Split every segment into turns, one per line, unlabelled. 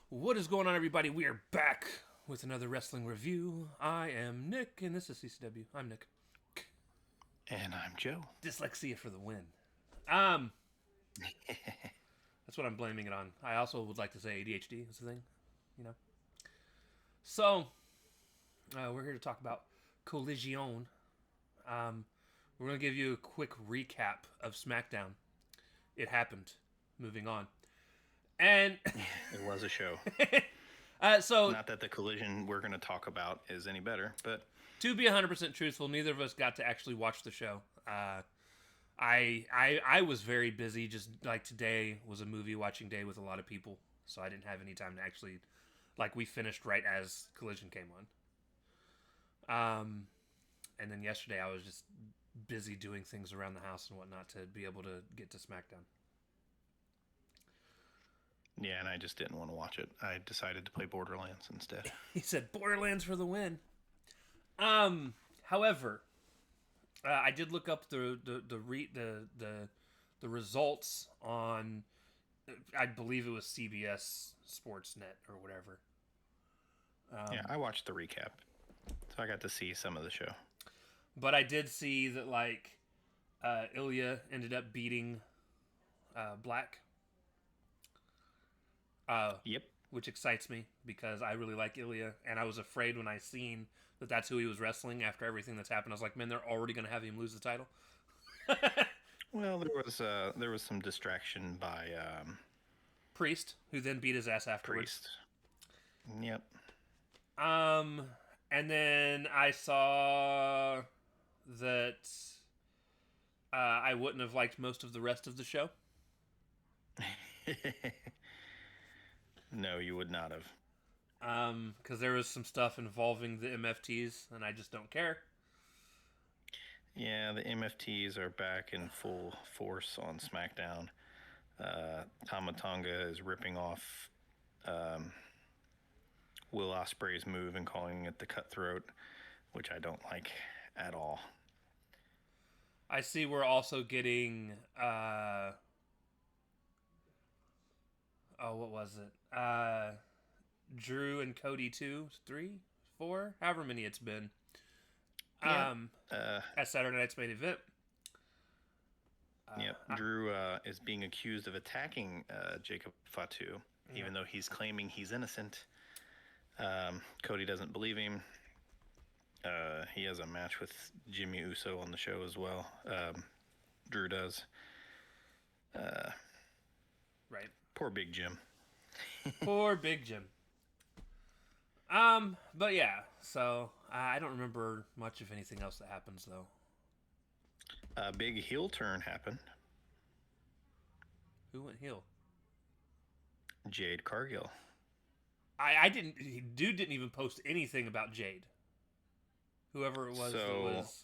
What is going on, everybody? We are back with another wrestling review. I am Nick, and this is CCW. I'm Nick.
And I'm Joe.
Dyslexia for the win. Um, that's what I'm blaming it on. I also would like to say ADHD is the thing, you know. So, we're here to talk about Collision. Um, we're going to give you a quick recap of SmackDown. It happened. Moving on. And
It was a show.
so
Not that the collision we're going to talk about is any better, but
to be 100% truthful, neither of us got to actually watch the show. I was very busy. Just like today was a movie watching day with a lot of people, so I didn't have any time to actually we finished right as Collision came on. And then yesterday I was just busy doing things around the house and whatnot to be able to get to SmackDown.
yeah, and I just didn't want to watch it. I decided to play Borderlands instead.
He said Borderlands for the win. However, I did look up the results on, I believe it was CBS Sportsnet or whatever.
Yeah, I watched the recap, so I got to see some of the show.
But I did see that Ilya ended up beating Black.
Yep.
Which excites me because I really like Ilya, and I was afraid when I seen that that's who he was wrestling after everything that's happened. I was like, man, they're already going to have him lose the title.
Well, there was some distraction by
Priest, who then beat his ass afterwards.
Priest. Yep.
And then I saw that I wouldn't have liked most of the rest of the show.
No, you would not have.
Because there was some stuff involving the MFTs, and I just don't care.
Yeah, the MFTs are back in full force on SmackDown. Tama Tonga is ripping off Will Ospreay's move and calling it the cutthroat, which I don't like at all.
I see we're also getting what was it? Drew and Cody 2, 3, 4, however many it's been.
Yeah.
At Saturday Night's main event.
Drew is being accused of attacking Jacob Fatu, even though he's claiming he's innocent. Cody doesn't believe him. He has a match with Jimmy Uso on the show as well. Drew does.
Right.
Poor Big Jim.
Poor Big Jim. But yeah, so I don't remember much of anything else that happens though.
A big heel turn happened.
Who went heel?
Jade Cargill.
I didn't. Dude didn't even post anything about Jade. Whoever it was.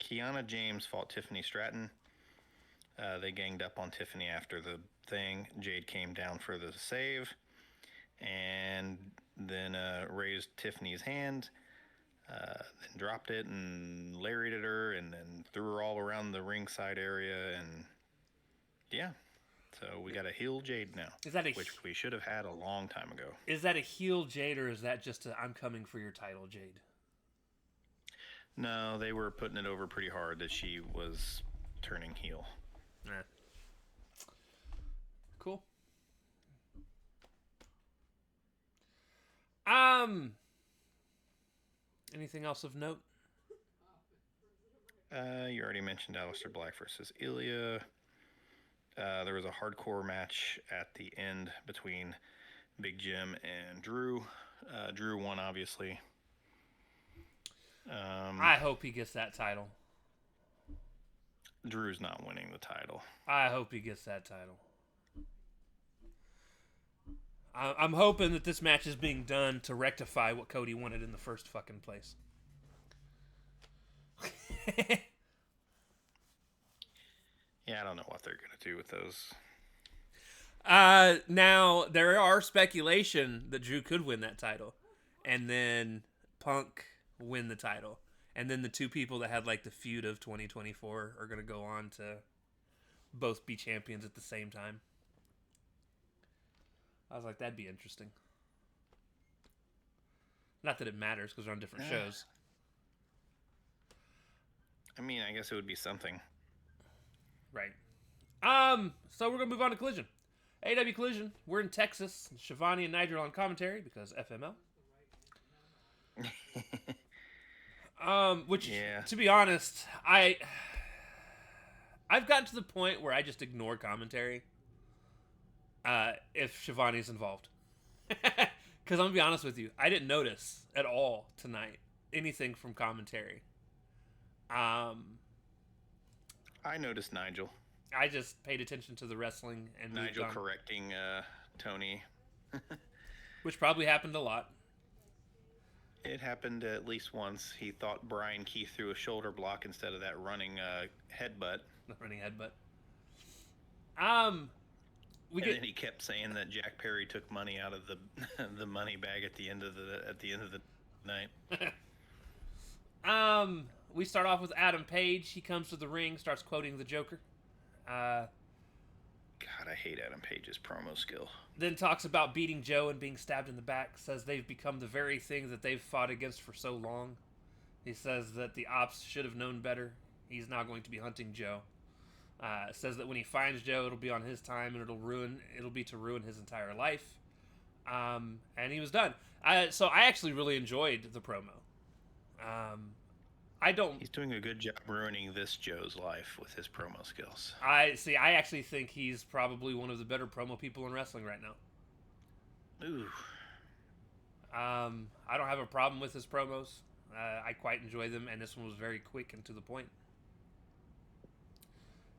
Kiana James fought Tiffany Stratton. They ganged up on Tiffany after the thing. Jade came down for the save, and then raised Tiffany's hand, then dropped it and lariated her, and then threw her all around the ringside area, and yeah. So we got a heel Jade now, which we should have had a long time ago.
Is that a heel Jade, or is that just I'm coming for your title Jade?
No, they were putting it over pretty hard that she was turning heel.
Cool. Anything else of note?
You already mentioned Aleister Black versus Ilya. There was a hardcore match at the end between Big Jim and Drew. Drew won, obviously.
I hope he gets that title.
Drew's not winning the title.
I hope he gets that title. I'm hoping that this match is being done to rectify what Cody wanted in the first fucking place.
Yeah, I don't know what they're going to do with those.
Now, there are speculation that Drew could win that title. And then Punk win the title. And then the two people that had the feud of 2024 are going to go on to both be champions at the same time. I was like, that'd be interesting. Not that it matters because they're on different shows.
I mean, I guess it would be something.
Right. So we're gonna move on to Collision. AW Collision. We're in Texas. Shivani and Nigel on commentary because FML. Which,
Yeah.
to be honest, I've gotten to the point where I just ignore commentary. If Shivani's involved, because I'm gonna be honest with you, I didn't notice at all tonight anything from commentary.
I noticed Nigel.
I just paid attention to the wrestling and
Nigel correcting Tony.
Which probably happened a lot.
It happened at least once. He thought Brian Keith threw a shoulder block instead of that running headbutt.
The running headbutt.
And then he kept saying that Jack Perry took money out of the the money bag at the end of the night.
We start off with Adam Page. He comes to the ring, starts quoting the Joker.
God, I hate Adam Page's promo skill.
Then talks about beating Joe and being stabbed in the back. Says they've become the very thing that they've fought against for so long. He says that the ops should have known better. He's now going to be hunting Joe. Says that when he finds Joe, it'll be on his time and it'll be to ruin his entire life. And he was done. So I actually really enjoyed the promo.
He's doing a good job ruining this Joe's life with his promo skills.
I actually think he's probably one of the better promo people in wrestling right now.
Ooh.
I don't have a problem with his promos. I quite enjoy them, and this one was very quick and to the point.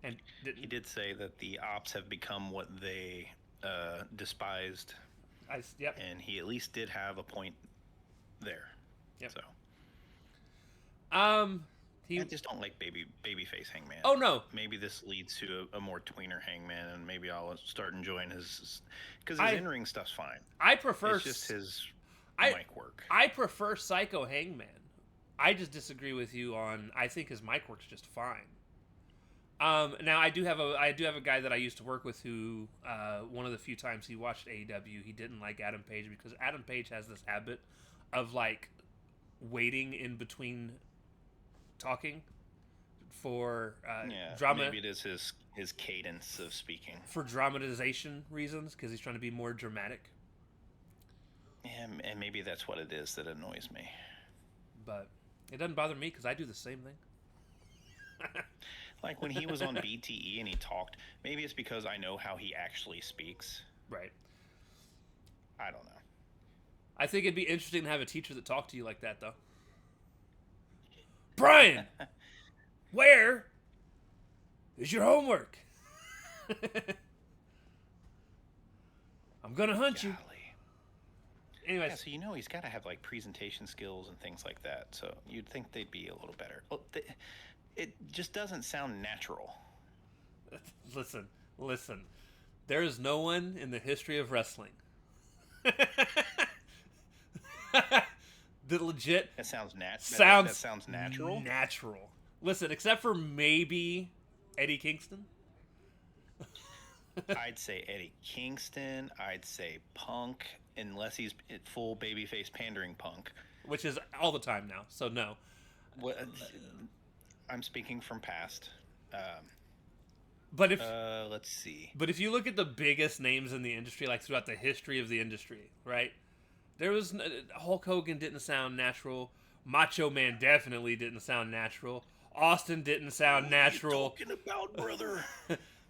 And
he did say that the ops have become what they despised.
Yep.
And he at least did have a point there.
Yep.
So. I just don't like babyface Hangman.
Oh no.
Maybe this leads to a more tweener Hangman, and maybe I'll start enjoying his because his in-ring stuff's fine.
I prefer
it's just his mic work.
I prefer Psycho Hangman. I just disagree with you on. I think his mic work's just fine. Now I do have a guy that I used to work with who one of the few times he watched AEW, he didn't like Adam Page because Adam Page has this habit of like waiting in between talking for drama.
Maybe it is his cadence of speaking
for dramatization reasons because he's trying to be more dramatic.
Yeah, and maybe that's what it is that annoys me.
But it doesn't bother me because I do the same thing.
Like when he was on BTE and he talked, maybe it's because I know how he actually speaks.
Right.
I don't know.
I think it'd be interesting to have a teacher that talked to you like that, though. Brian, where is your homework? I'm gonna hunt you. Anyways,
yeah, so he's got to have like presentation skills and things like that. So you'd think they'd be a little better. Well, it just doesn't sound natural.
Listen. There is no one in the history of wrestling that legit
that sounds natural.
Natural. Listen, except for maybe Eddie Kingston.
I'd say Eddie Kingston. I'd say Punk, unless he's full babyface pandering Punk,
which is all the time now. So no.
I'm speaking from past.
But if
let's see.
But if you look at the biggest names in the industry, like throughout the history of the industry, right? There was Hulk Hogan didn't sound natural. Macho Man definitely didn't sound natural. Austin didn't sound natural.
What are you talking about, brother?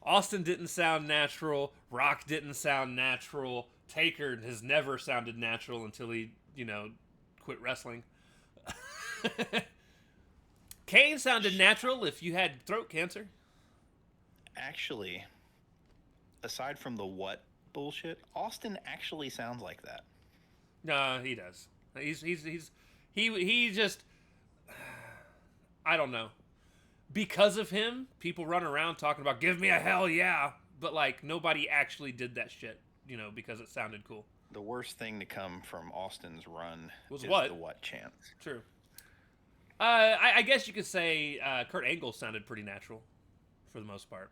Austin didn't sound natural. Rock didn't sound natural. Taker has never sounded natural until he, quit wrestling. Kane sounded natural if you had throat cancer.
Actually, aside from the what bullshit, Austin actually sounds like that.
No, he does. He just, I don't know. Because of him, people run around talking about "give me a hell yeah," but like nobody actually did that shit, because it sounded cool.
The worst thing to come from Austin's run
was
the what chant.
True. I guess you could say Kurt Angle sounded pretty natural, for the most part.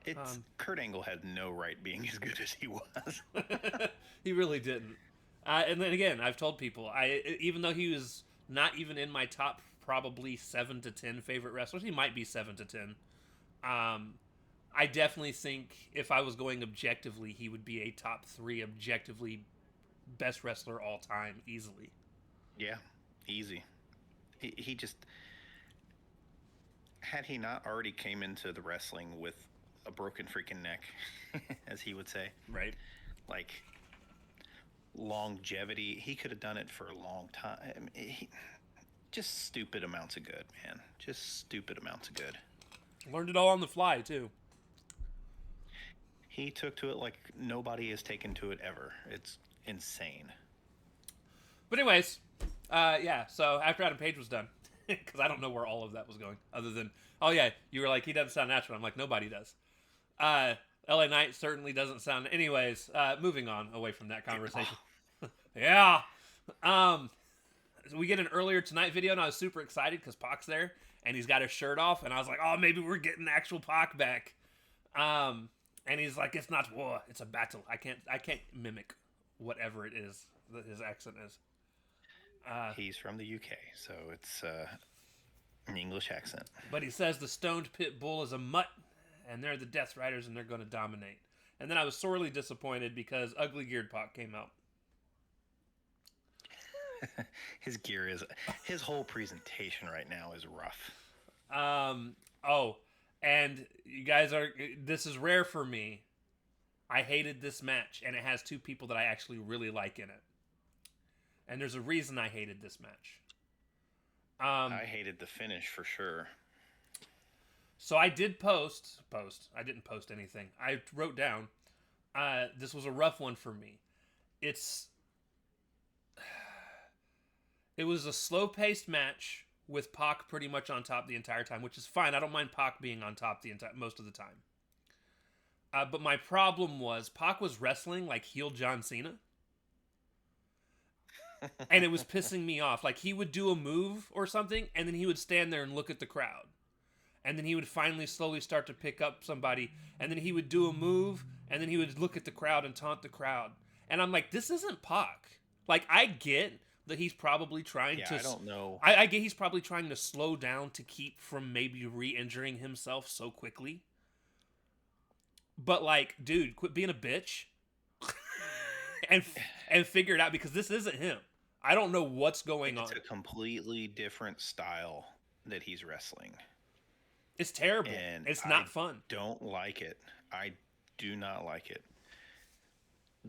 It's Kurt Angle had no right being as good as he was.
He really didn't. And then again, I've told people, even though he was not even in my top probably 7 to 10 favorite wrestlers, he might be 7 to 10. I definitely think if I was going objectively, he would be a top 3 objectively best wrestler all time easily.
Yeah, easy. He just, had he not already came into the wrestling with a broken freaking neck, as he would say,
Right.
like longevity, he could have done it for a long time. Just stupid amounts of good, man. Just stupid amounts of good.
Learned it all on the fly too.
He took to it like nobody has taken to it ever. It's insane.
But anyways, yeah. So after Adam Page was done, because I don't know where all of that was going, other than, oh yeah, you were like, he doesn't sound natural. I'm like, nobody does. LA Knight certainly doesn't sound. Anyways, moving on away from that conversation. Yeah. So we get an earlier tonight video, and I was super excited because Pac's there, and he's got his shirt off, and I was like, oh, maybe we're getting actual Pac back. And he's like, it's not war, it's a battle. I can't mimic whatever it is that his accent is.
He's from the UK, so it's an English accent.
But he says the stoned pit bull is a mutt, and they're the Death Riders, and they're going to dominate. And then I was sorely disappointed because Ugly Geared Pac came out.
His whole presentation right now is rough.
Oh, and you guys this is rare for me. I hated this match, and it has 2 people that I actually really like in it. And there's a reason I hated this match.
I hated the finish for sure.
So I did post. I didn't post anything. I wrote down, this was a rough one for me. It was a slow-paced match with Pac pretty much on top the entire time, which is fine. I don't mind Pac being on top most of the time. But my problem was Pac was wrestling like heel John Cena. And it was pissing me off. Like, he would do a move or something, and then he would stand there and look at the crowd. And then he would finally slowly start to pick up somebody, and then he would do a move, and then he would look at the crowd and taunt the crowd. And I'm like, this isn't Pac. Like, I get that he's probably trying to...
I don't know.
I get he's probably trying to slow down to keep from maybe re-injuring himself so quickly. But, like, dude, quit being a bitch. and figure it out, because this isn't him. I don't know what's going on.
It's a completely different style that he's wrestling.
It's terrible.
And
it's not fun.
Don't like it. I do not like it.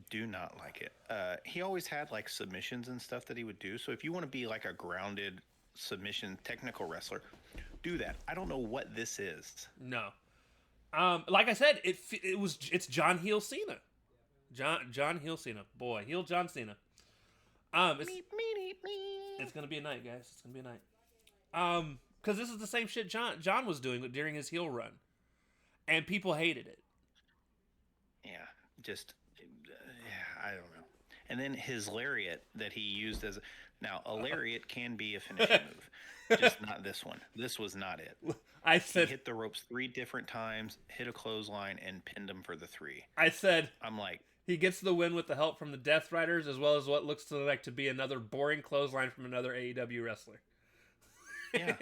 Do not like it. He always had like submissions and stuff that he would do. So if you want to be like a grounded submission technical wrestler, do that. I don't know what this is.
No. Like I said, it's John Heel Cena. John Heel Cena. Boy, Heel John Cena. It's gonna be a night, guys. It's gonna be a night. Because this is the same shit John was doing during his heel run, and people hated it.
Yeah, I don't know. And then his lariat that he used now a lariat can be a finishing move, just not this one. This was not it. He hit the ropes 3 different times, hit a clothesline, and pinned him for the 3.
I'm
like,
he gets the win with the help from the Death Riders, as well as what looks like to be another boring clothesline from another AEW wrestler.
Yeah.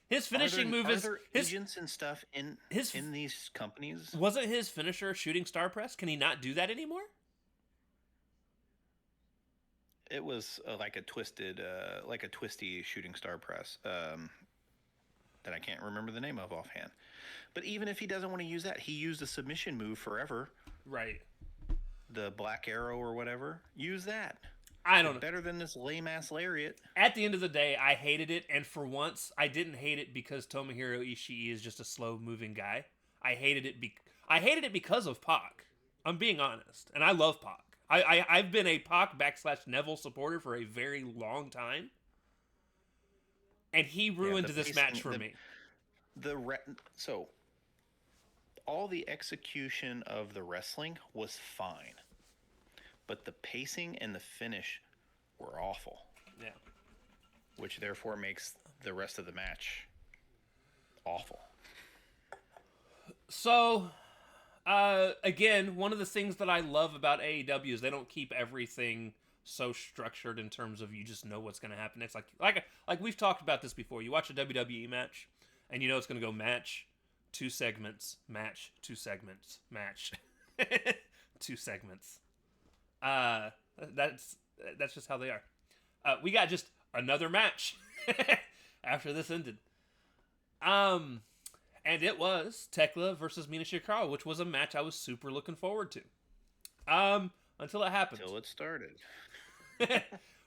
His finishing move is...
Are there agents and stuff in these companies?
Wasn't his finisher shooting star press? Can he not do that anymore?
It was like a twisty shooting star press that I can't remember the name of offhand. But even if he doesn't want to use that, he used a submission move forever.
Right.
The Black Arrow or whatever. Use that.
I don't know.
Better than this lame-ass lariat.
At the end of the day, I hated it, and for once, I didn't hate it because Tomohiro Ishii is just a slow-moving guy. I hated it because of Pac. I'm being honest, and I love Pac. I've been a Pac / Neville supporter for a very long time, and he ruined this match for me.
So, all the execution of the wrestling was fine. But the pacing and the finish were awful.
Yeah.
Which therefore makes the rest of the match awful.
So, again, one of the things that I love about AEW is they don't keep everything so structured in terms of you just know what's going to happen. It's like we've talked about this before. You watch a WWE match, and you know it's going to go match, 2 segments, match, 2 segments, match, 2 segments. Uh, that's that's just how they are. We got just another match after this ended. Um, and it was Tekla versus Mina Shirakawa, which was a match I was super looking forward to. Until it happened.
Till it started.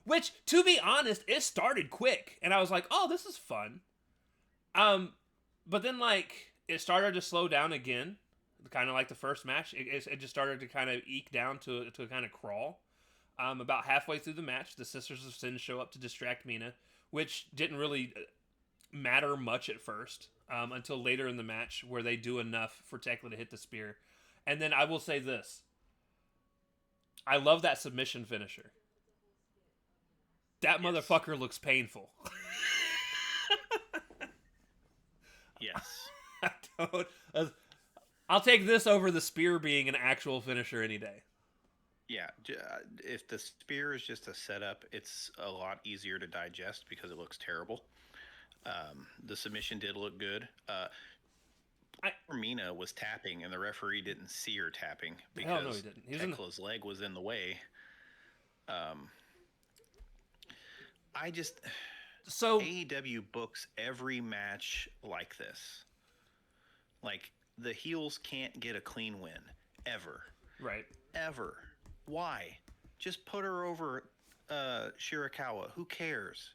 Which, to be honest, it started quick, and I was like, "Oh, this is fun." But then like it started to slow down again, kind of like the first match. It just started to kind of eke down to a kind of crawl. About halfway through the match, the Sisters of Sin show up to distract Mina, which didn't really matter much at first until later in the match, where they do enough for Tekla to hit the spear. And then I will say this: I love that submission finisher. That
Yes.
motherfucker looks painful.
Yes.
I don't. I'll take this over the spear being an actual finisher any day.
Yeah, if the spear is just a setup, it's a lot easier to digest because it looks terrible. The submission did look good. Mina was tapping, and the referee didn't see her tapping
Hell no, he
because
didn't. He
Tekla's leg was in the way. I just
So
AEW books every match like this. Like the heels can't get a clean win ever.
right.
Ever. Why? Just put her over Shirakawa. Who cares?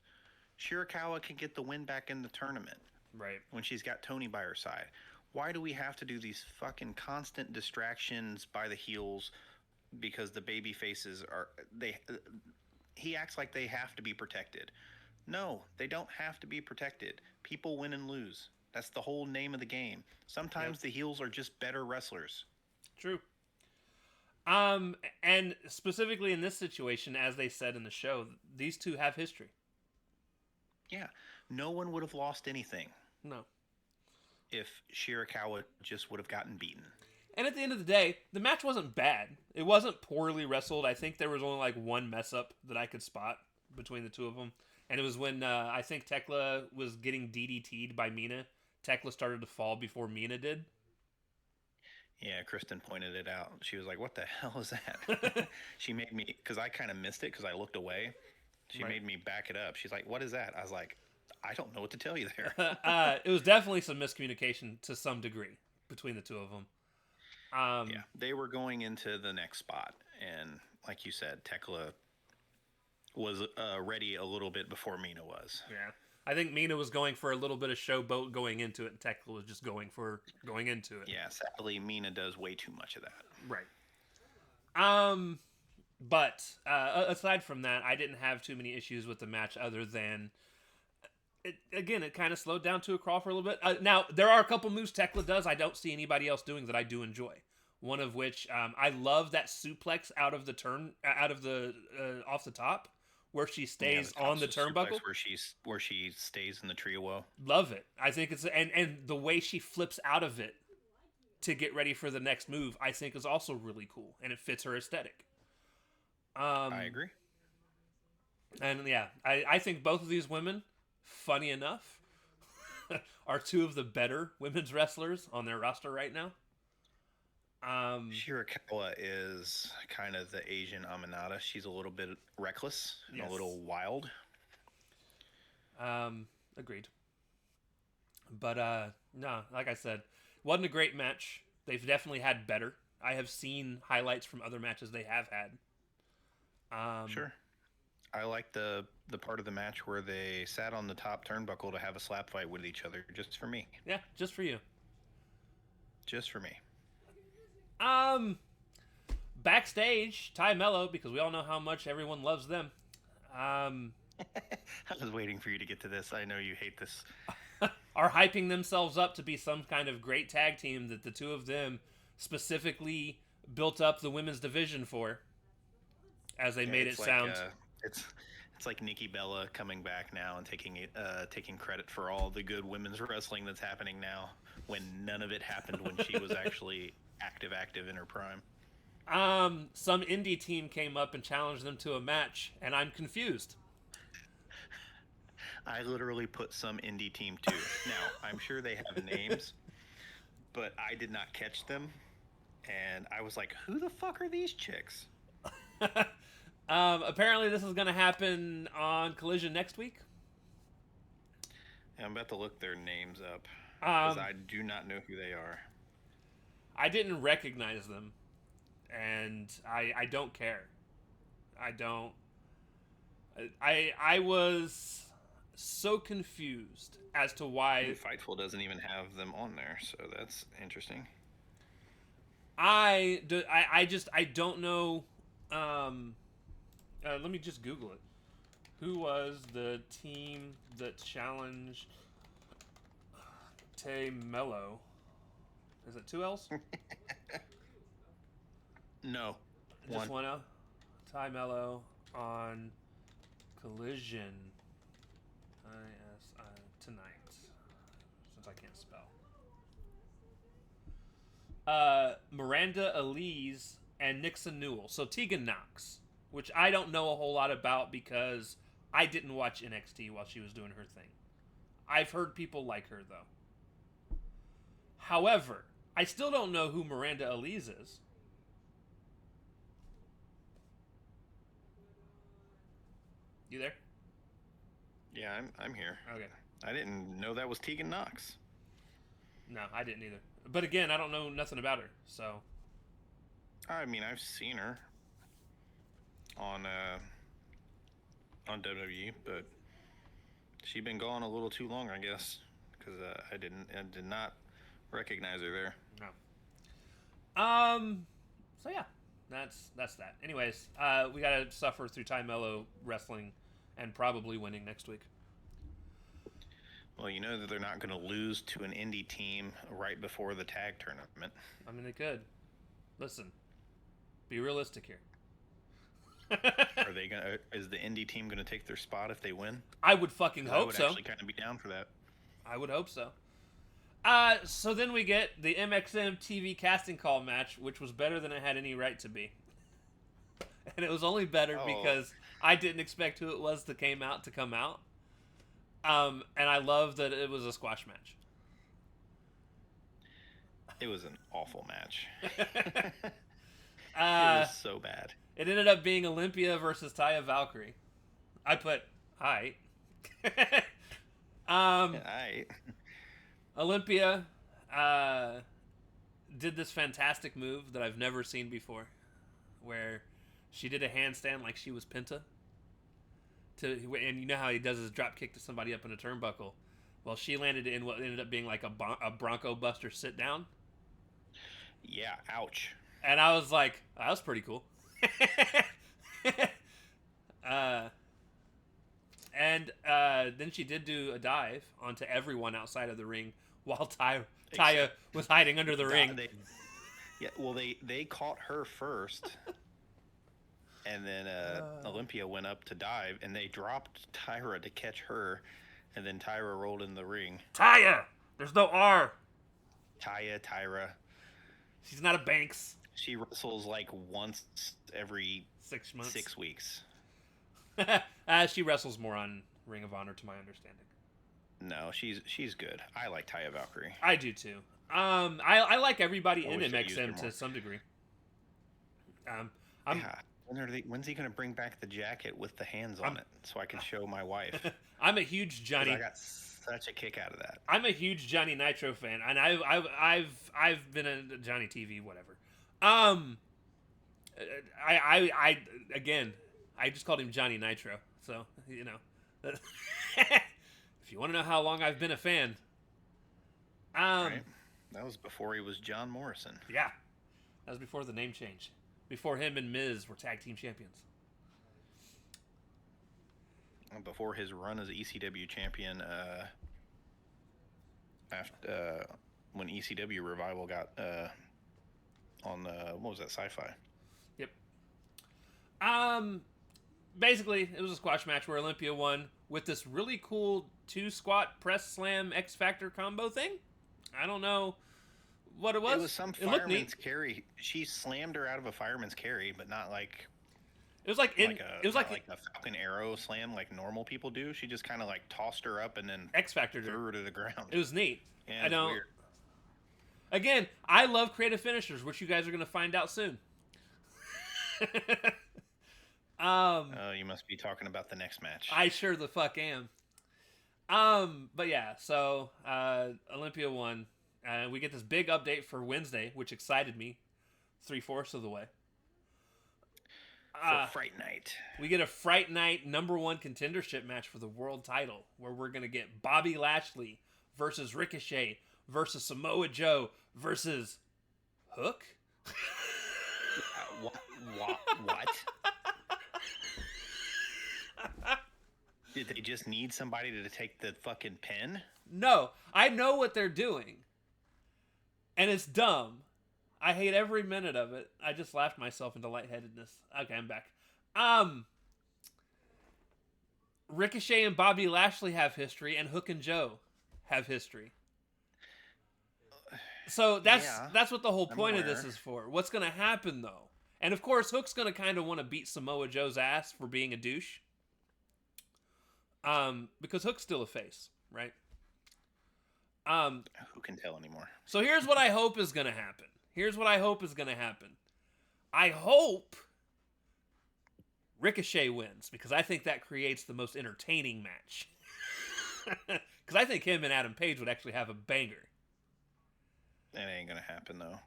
Shirakawa can get the win back in the tournament
Right.
when she's got Tony by her side. Why do we have to do these fucking constant distractions by the heels because the baby faces are they he acts like they have to be protected. No, they don't have to be protected. People win and lose. That's the whole name of the game. Sometimes the heels are just better wrestlers.
True. And specifically in this situation, as they said in the show, these two have history.
Yeah, no one would have lost anything
No.
if Shirakawa just would have gotten beaten.
And at the end of the day, the match wasn't bad. It wasn't poorly wrestled. I think there was only like one mess up that I could spot between the two of them. And it was when I think Thekla was getting DDT'd by Mina. Thekla started to fall before Mina did.
Yeah, Kristen pointed it out. She was like, "What the hell is that?" She made me, because I kind of missed it because I looked away. She
Right.
made me back it up. She's like, "What is that?" I was like, "I don't know what to tell you there."
It was definitely some miscommunication to some degree between the two of them.
Yeah, they were going into the next spot, and like you said, Tekla was ready a little bit before Mina was.
Yeah. I think Mina was going for a little bit of showboat going into it, and Tekla was just going into it.
Yeah, sadly, Mina does way too much of that.
Right. But aside from that, I didn't have too many issues with the match other than it kind of slowed down to a crawl for a little bit. Now there are a couple moves Tekla does I don't see anybody else doing that I do enjoy. One of which I love that suplex out of the off the top where she stays on the turnbuckle.
Where she stays in the tree of woe.
Love it. I think it's and the way she flips out of it to get ready for the next move, I think is also really cool, and it fits her aesthetic.
I agree.
And yeah, I think both of these women, funny enough, are two of the better women's wrestlers on their roster right now.
Shirakawa is kind of the Asian Aminata. She's a little bit reckless and
Yes.
a little wild.
Agreed. But no, like I said, wasn't a great match. They've definitely had better. I have seen highlights from other matches they have had.
Sure. I like the part of the match where they sat on the top turnbuckle to have a slap fight with each other, just for me.
Yeah, just for you.
Just for me.
Backstage, Ty Mello, because we all know how much everyone loves them.
I was waiting for you to get to this. I know you hate this.
Are hyping themselves up to be some kind of great tag team that the two of them specifically built up the women's division for, as they made it sound.
It's like Nikki Bella coming back now and taking credit for all the good women's wrestling that's happening now. when none of it happened when she was actually active in her prime.
Some indie team came up and challenged them to a match, and I'm confused.
I literally put some indie team too. Now, I'm sure they have names, but I did not catch them. And I was like, who the fuck are these chicks?
Apparently, this is going to happen on Collision next week.
I'm about to look their names up because I do not know who they are.
I didn't recognize them, and I don't care. I don't. I was so confused as to why
Fightful doesn't even have them on there, so that's interesting.
I don't know. Let me just Google it. Who was the team that challenged Tay Mello? Is it 2 L's?
No.
Just one L? Ty Mello on Collision. Tonight. Since I can't spell. Miranda Elise and Nixon Newell. So Tegan Knox, which I don't know a whole lot about because I didn't watch NXT while she was doing her thing. I've heard people like her, though. However, I still don't know who Miranda Elise is. You there?
Yeah, I'm here.
Okay.
I didn't know that was Tegan Knox.
No, I didn't either. But again, I don't know nothing about her, so.
I mean, I've seen her on WWE, but she's been gone a little too long, I guess, because I did not recognize her there.
No. So yeah, that's that. Anyways, we gotta suffer through Ty Mello wrestling and probably winning next week.
Well, you know that they're not going to lose to an indie team right before the tag tournament.
I mean, they could. Listen, be realistic here.
Are they gonna? Is the indie team going to take their spot if they win?
I would fucking hope
I would
so.
actually kind of be down for that.
I would hope so. So then we get the MXM TV casting call match, which was better than it had any right to be. And it was only better because I didn't expect who it was that came out to come out. And I love that it was a squash match.
It was an awful match. It was so bad.
It ended up being Olympia versus Taya Valkyrie. I put, hi. Olympia did this fantastic move that I've never seen before, where she did a handstand like she was Penta. And you know how he does his drop kick to somebody up in a turnbuckle? Well, she landed in what ended up being like a Bronco Buster sit down.
Yeah, ouch.
And I was like, oh, that was pretty cool. And then she did do a dive onto everyone outside of the ring while Taya was hiding under the ring.
They caught her first. And then Olympia went up to dive, and they dropped Tyra to catch her, and then Tyra rolled in the ring.
Taya! There's no R.
Tyra.
She's not a Banks.
She wrestles like once every
6 months.
6 weeks.
She wrestles more on Ring of Honor, to my understanding.
No, she's good. I like Taya Valkyrie.
I do too. I like everybody in MXM to some degree.
When's he going to bring back the jacket with the hands on it so I can show my wife?
I'm a huge Johnny.
I got such a kick out of that.
I'm a huge Johnny Nitro fan, and I've been a Johnny TV whatever. I just called him Johnny Nitro, so you know. If you want to know how long I've been a fan,
right. That was before he was John Morrison.
Yeah, that was before the name change. Before him and Miz were tag team champions.
Before his run as ECW champion, after when ECW Revival got on what was that, Sci-Fi?
Yep. Basically, it was a squash match where Olympia won with this really cool 2 squat press slam X Factor combo thing. I don't know what it was.
It was some
It looked neat.
fireman's carry. She slammed her out of a fireman's carry, but not like
It was like it was like
not like a Falcon Arrow slam like normal people do. She just kind of like tossed her up and then
X Factor.
threw her to the ground.
It was neat.
Yeah,
I
it was
don't.
weird.
Again, I love creative finishers, which you guys are going to find out soon.
You must be talking about the next match.
I sure the fuck am. But yeah, so Olympia won. We get this big update for Wednesday, which excited me 3/4 of the way.
For Fright Night.
We get a Fright Night #1 contendership match for the world title, where we're gonna get Bobby Lashley versus Ricochet versus Samoa Joe versus Hook.
What? Did they just need somebody to take the fucking pin?
No, I know what they're doing, and it's dumb. I hate every minute of it. I just laughed myself into lightheadedness. Okay, I'm back. Ricochet and Bobby Lashley have history, and Hook and Joe have history. So that's what the whole point of this is for. What's going to happen, though? And of course, Hook's going to kind of want to beat Samoa Joe's ass for being a douche. Because Hook's still a face, right?
Who can tell anymore?
So here's what I hope is going to happen. I hope Ricochet wins, because I think that creates the most entertaining match. Because I think him and Adam Page would actually have a banger.
That ain't gonna happen though.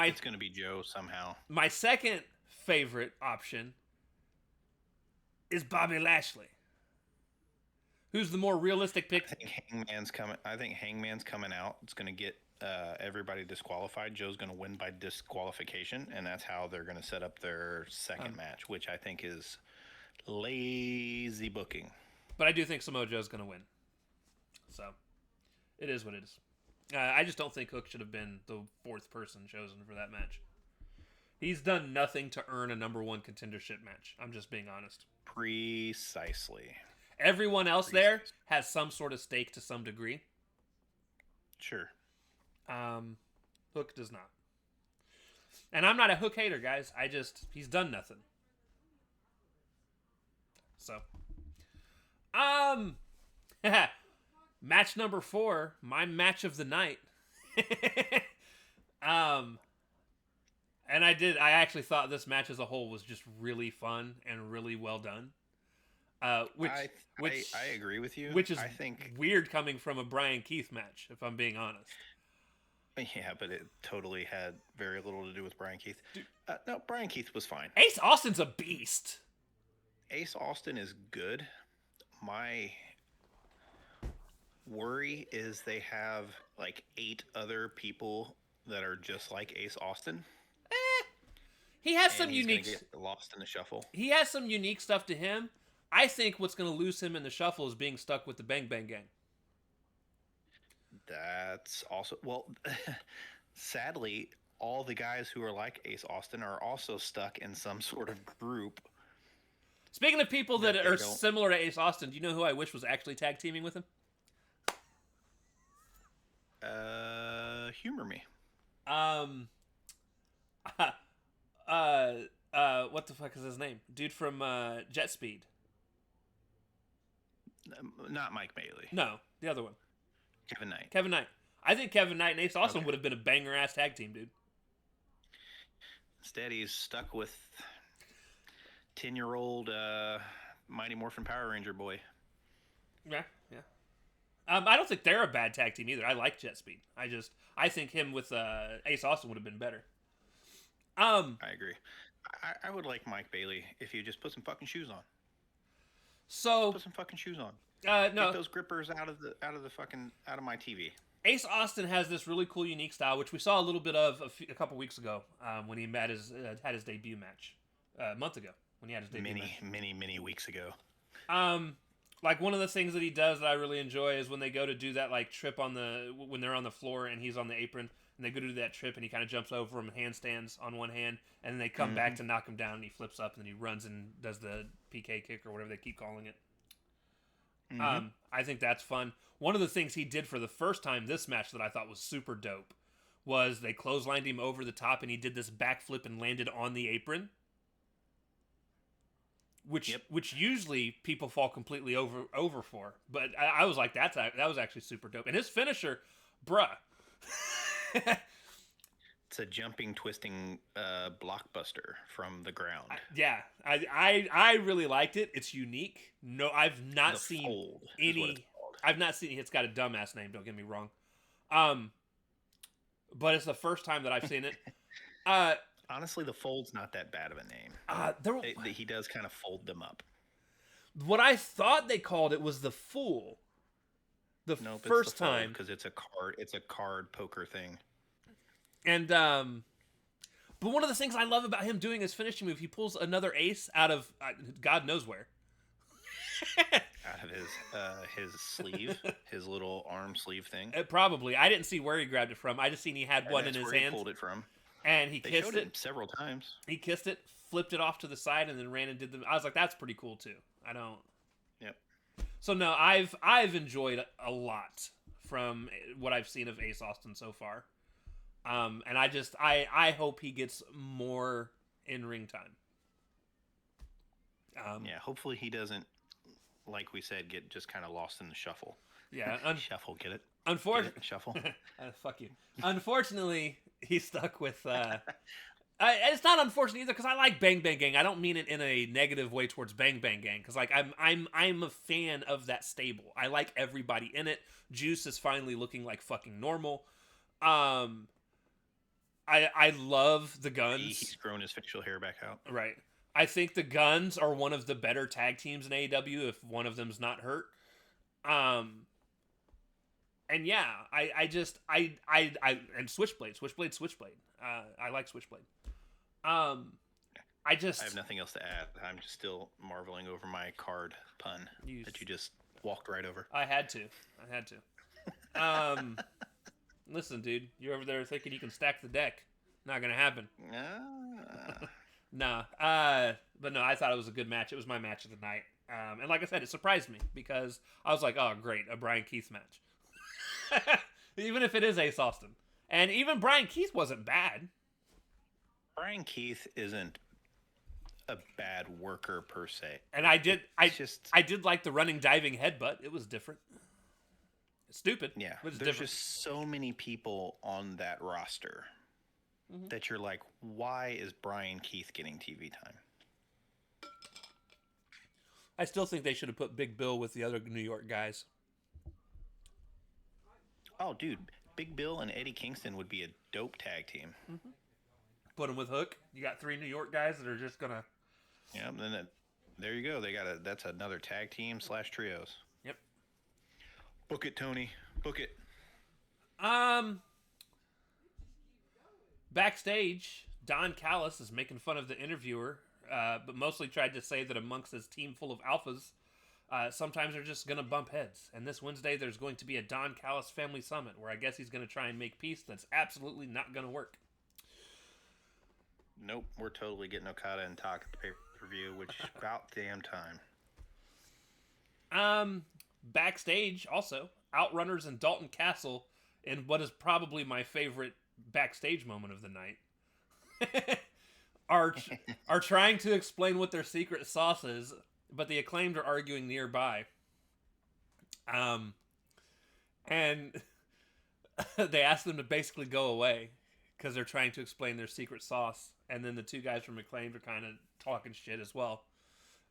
It's
gonna be Joe somehow.
My second favorite option is Bobby Lashley, who's the more realistic pick.
I think Hangman's coming out. It's gonna get everybody disqualified. Joe's gonna win by disqualification, and that's how they're gonna set up their second match, which I think is lazy booking.
But I do think Samoa Joe's gonna win. So it is what it is. I just don't think Hook should have been the fourth person chosen for that match. He's done nothing to earn a #1 contendership match. I'm just being honest.
Precisely.
Everyone else there has some sort of stake to some degree.
Sure.
Hook does not. And I'm not a Hook hater, guys. He's done nothing. So. Match #4, my match of the night. And I actually thought this match as a whole was just really fun and really well done. Which
I agree with you.
Which is
I think
weird coming from a Brian Keith match, if I'm being honest.
Yeah, but it totally had very little to do with Brian Keith. No, Brian Keith was fine.
Ace Austin's a beast.
Ace Austin is good. My worry is they have like 8 other people that are just like Ace Austin.
He has some unique.
Get lost in the shuffle.
He has some unique stuff to him. I think what's going to lose him in the shuffle is being stuck with the Bang Bang Gang.
That's also sadly, all the guys who are like Ace Austin are also stuck in some sort of group.
Speaking of people that are similar to Ace Austin, do you know who I wish was actually tag teaming with him?
Humor me.
What the fuck is his name? Dude from Jet Speed.
Not Mike Bailey.
No, the other one.
Kevin Knight.
I think Kevin Knight and Ace Austin would have been a banger ass tag team, dude.
Instead, he's stuck with 10-year-old Mighty Morphin Power Ranger boy.
Yeah. I don't think they're a bad tag team either. I like Jet Speed. I think him with Ace Austin would have been better.
I agree. I would like Mike Bailey if you just put some fucking shoes on.
So
put some fucking shoes on.
No,
get those grippers out of my TV.
Ace Austin has this really cool, unique style, which we saw a little bit of a couple weeks ago when he had his debut match a month ago when he had his debut match.
Many weeks ago.
Like one of the things that he does that I really enjoy is when they go to do that like trip when they're on the floor and he's on the apron and they go to do that trip and he kind of jumps over him and handstands on one hand and then they come back to knock him down and he flips up and then he runs and does the PK kick or whatever they keep calling it.
Mm-hmm.
I think that's fun. One of the things he did for the first time this match that I thought was super dope was they clotheslined him over the top and he did this backflip and landed on the apron. Which
Yep.
which usually people fall completely over for, but I was like that was actually super dope. And his finisher, bruh,
It's a jumping, twisting blockbuster from the ground.
I really liked it. It's unique. No, I've not
The
seen
fold is what it's
any.
called.
I've not seen. It's got a dumbass name. Don't get me wrong. Um, but it's the first time that I've seen it.
Honestly, the fold's not that bad of a name. He does kind of fold them up.
What I thought they called it was the Fool.
Nope,
First
it's the fold
time
because it's a card. It's a card poker thing.
and but one of the things I love about him doing his finishing move, he pulls another ace out of God knows where.
Out of his sleeve, his little arm sleeve thing.
Probably. I didn't see where he grabbed it from. I just seen he had one in his
where
hand.
He pulled it from.
And he
They
kissed
showed
it
several times.
He kissed it, flipped it off to the side, and then ran and did them. I was like, that's pretty cool too. I don't.
Yep.
So no, I've enjoyed a lot from what I've seen of Ace Austin so far. And I hope he gets more in ring time.
Yeah, hopefully he doesn't, like we said, get just kind of lost in the shuffle.
Yeah,
shuffle, get it?
Unfortunately,
shuffle.
Fuck you. Unfortunately, he's stuck with. It's not unfortunate either because I like Bang Bang Gang. I don't mean it in a negative way towards Bang Bang Gang because like I'm a fan of that stable. I like everybody in it. Juice is finally looking like fucking normal. I love the Guns.
He's grown his facial hair back out.
Right. I think the Guns are one of the better tag teams in AEW if one of them's not hurt. And yeah, and Switchblade. I like Switchblade. I
have nothing else to add. I'm just still marveling over my card pun that you just walked right over.
I had to. Listen, dude, you're over there thinking you can stack the deck. Not gonna happen. Nah. But no, I thought it was a good match. It was my match of the night. And like I said, it surprised me because I was like, oh, great, a Brian Keith match. Even if it is Ace Austin. And even Brian Keith wasn't bad.
Brian Keith isn't a bad worker per se.
And I did like the running diving headbutt. It was different. It's stupid.
Yeah.
But it's
There's
different.
just so many people on that roster that you're like, why is Brian Keith getting TV time?
I still think they should have put Big Bill with the other New York guys.
Oh, dude, Big Bill and Eddie Kingston would be a dope tag team.
Mm-hmm. Put them with Hook. You got 3 New York guys that are just gonna.
Yeah, then there you go. That's another tag team / trios.
Yep.
Book it, Tony. Book it.
Backstage, Don Callis is making fun of the interviewer, but mostly tried to say that amongst his team full of alphas, sometimes they're just going to bump heads. And this Wednesday, there's going to be a Don Callis family summit where I guess he's going to try and make peace. That's absolutely not going to work.
Nope, we're totally getting Okada and Talk at the pay-per-view, which is about damn time.
Backstage, also, Outrunners and Dalton Castle in what is probably my favorite backstage moment of the night are trying to explain what their secret sauce is, but the Acclaimed are arguing nearby. And they ask them to basically go away because they're trying to explain their secret sauce. And then the 2 guys from Acclaimed are kind of talking shit as well.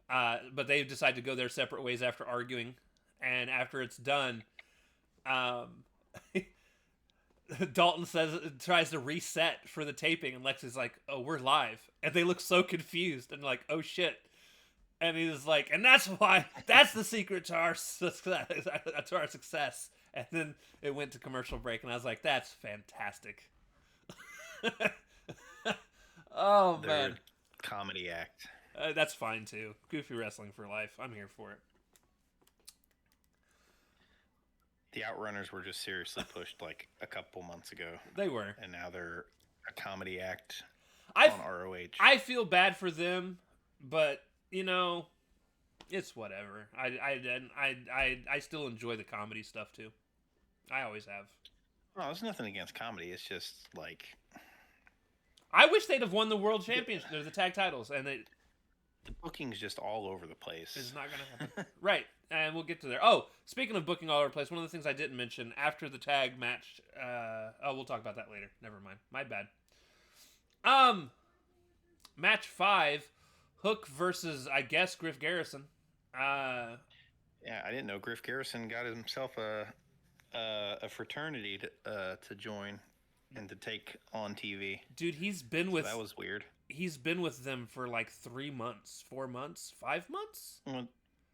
But they decide to go their separate ways after arguing. And after it's done, Dalton tries to reset for the taping, and Lex is like, "Oh, we're live," and they look so confused and like, "Oh shit!" And he's like, "And that's the secret to our success." And then it went to commercial break, and I was like, "That's fantastic." Oh man,
comedy act.
That's fine too. Goofy wrestling for life. I'm here for it.
The Outrunners were just seriously pushed like a couple months ago.
They were.
And now they're a comedy act
on
ROH.
I feel bad for them, but, you know, It's whatever. I still enjoy the comedy stuff too. I always have.
Oh, there's nothing against comedy. It's just like
I wish they'd have won the world championship, the tag titles, and it
the booking's just all over the place.
is not going to happen. Right, and we'll get to there. Oh, speaking of booking all over the place, one of the things I didn't mention after the tag match. We'll talk about that later. Never mind. My bad. Match 5, Hook versus I guess Griff Garrison.
Yeah, I didn't know Griff Garrison got himself a fraternity to join and to take on TV.
Dude, he's been with
that was weird.
He's been with them for like 3 months, 4 months, 5 months.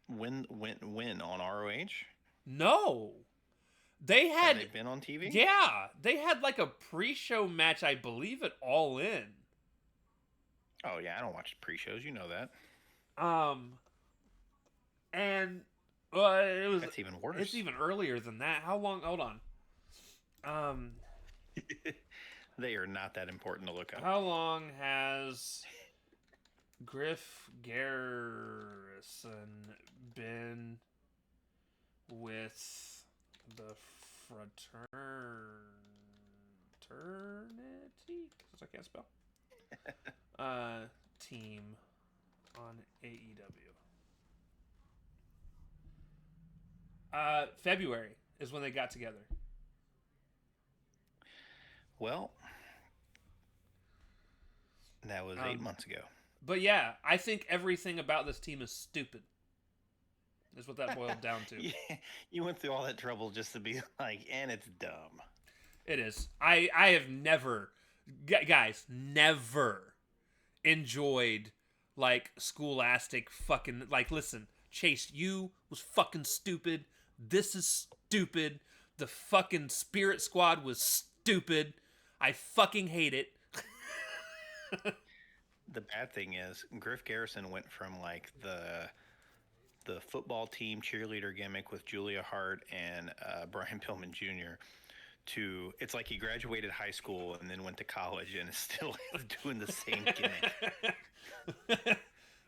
When on ROH?
No, they've
been on TV.
Yeah, they had like a pre-show match, I believe, at All In.
Oh yeah, I don't watch pre-shows. You know that.
And
that's even worse.
It's even earlier than that. How long? Hold on.
They are not that important to look up.
How long has Griff Garrison been with the fraternity? Because I can't spell. Team on AEW. February is when they got together.
Well, that was 8 months ago.
But yeah, I think everything about this team is stupid. Is what that boiled down to.
Yeah, you went through all that trouble just to be like, and it's dumb.
It is. I have never, guys, never enjoyed like scholastic fucking, like, listen, Chase, you was fucking stupid. This is stupid. The fucking Spirit Squad was stupid. I fucking hate it.
The bad thing is, Griff Garrison went from like the football team cheerleader gimmick with Julia Hart and Brian Pillman Jr. to, it's like he graduated high school and then went to college and is still doing the same gimmick.